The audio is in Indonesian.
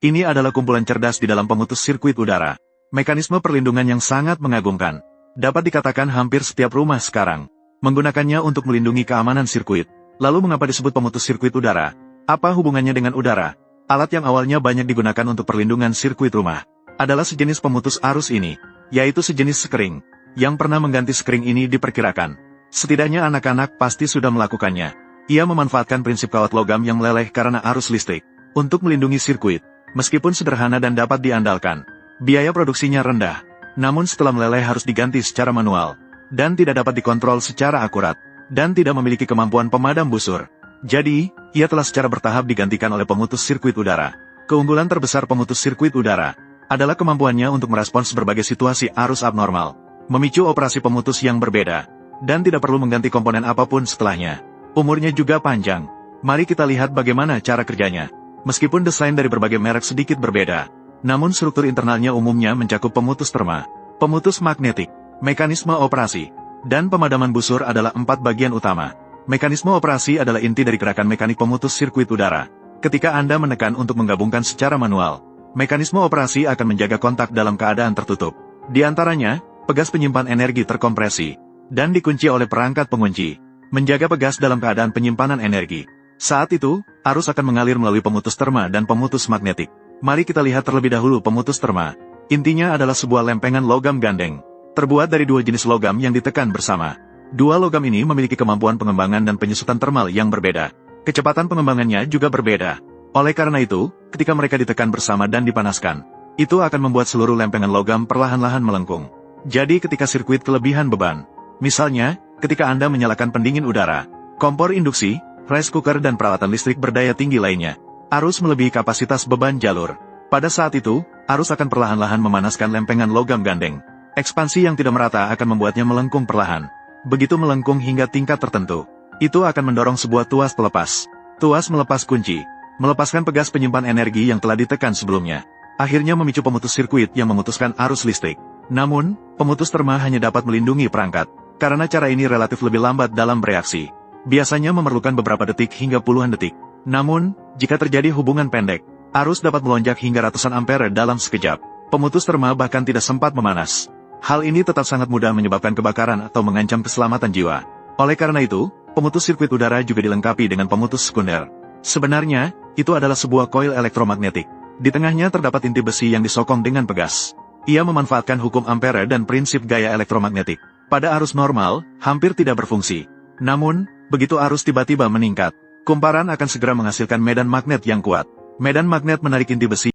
Ini adalah kumpulan cerdas di dalam pemutus sirkuit udara. Mekanisme perlindungan yang sangat mengagumkan. Dapat dikatakan hampir setiap rumah sekarang menggunakannya untuk melindungi keamanan sirkuit. Lalu mengapa disebut pemutus sirkuit udara? Apa hubungannya dengan udara? Alat yang awalnya banyak digunakan untuk perlindungan sirkuit rumah adalah sejenis pemutus arus ini, yaitu sejenis sekering. Yang pernah mengganti sekering ini diperkirakan setidaknya anak-anak pasti sudah melakukannya. Ia memanfaatkan prinsip kawat logam yang meleleh karena arus listrik untuk melindungi sirkuit. Meskipun sederhana dan dapat diandalkan, biaya produksinya rendah. Namun setelah meleleh harus diganti secara manual, dan tidak dapat dikontrol secara akurat, dan tidak memiliki kemampuan pemadam busur. Jadi, ia telah secara bertahap digantikan oleh pemutus sirkuit udara. Keunggulan terbesar pemutus sirkuit udara adalah kemampuannya untuk merespons berbagai situasi arus abnormal, memicu operasi pemutus yang berbeda, dan tidak perlu mengganti komponen apapun setelahnya. Umurnya juga panjang. Mari kita lihat bagaimana cara kerjanya. Meskipun desain dari berbagai merek sedikit berbeda, namun struktur internalnya umumnya mencakup pemutus terma, pemutus magnetik, mekanisme operasi, dan pemadaman busur adalah 4 bagian utama. Mekanisme operasi adalah inti dari gerakan mekanik pemutus sirkuit udara. Ketika Anda menekan untuk menggabungkan secara manual, mekanisme operasi akan menjaga kontak dalam keadaan tertutup. Di antaranya, pegas penyimpan energi terkompresi, dan dikunci oleh perangkat pengunci, menjaga pegas dalam keadaan penyimpanan energi. Saat itu, arus akan mengalir melalui pemutus terma dan pemutus magnetik. Mari kita lihat terlebih dahulu pemutus terma. Intinya adalah sebuah lempengan logam gandeng, terbuat dari 2 jenis logam yang ditekan bersama. 2 logam ini memiliki kemampuan pengembangan dan penyusutan termal yang berbeda. Kecepatan pengembangannya juga berbeda. Oleh karena itu, ketika mereka ditekan bersama dan dipanaskan, itu akan membuat seluruh lempengan logam perlahan-lahan melengkung. Jadi ketika sirkuit kelebihan beban, misalnya, ketika Anda menyalakan pendingin udara, kompor induksi, rice cooker dan peralatan listrik berdaya tinggi lainnya, arus melebihi kapasitas beban jalur. Pada saat itu, arus akan perlahan-lahan memanaskan lempengan logam gandeng. Ekspansi yang tidak merata akan membuatnya melengkung perlahan. Begitu melengkung hingga tingkat tertentu, itu akan mendorong sebuah tuas pelepas. Tuas melepas kunci, melepaskan pegas penyimpan energi yang telah ditekan sebelumnya. Akhirnya memicu pemutus sirkuit yang memutuskan arus listrik. Namun, pemutus terma hanya dapat melindungi perangkat, karena cara ini relatif lebih lambat dalam bereaksi. Biasanya memerlukan beberapa detik hingga puluhan detik. Namun, jika terjadi hubungan pendek, arus dapat melonjak hingga ratusan ampere dalam sekejap. Pemutus terma bahkan tidak sempat memanas. Hal ini tetap sangat mudah menyebabkan kebakaran atau mengancam keselamatan jiwa. Oleh karena itu, pemutus sirkuit udara juga dilengkapi dengan pemutus sekunder. Sebenarnya, itu adalah sebuah koil elektromagnetik. Di tengahnya terdapat inti besi yang disokong dengan pegas. Ia memanfaatkan hukum ampere dan prinsip gaya elektromagnetik. Pada arus normal, hampir tidak berfungsi. Namun, begitu arus tiba-tiba meningkat, kumparan akan segera menghasilkan medan magnet yang kuat. Medan magnet menarik inti besi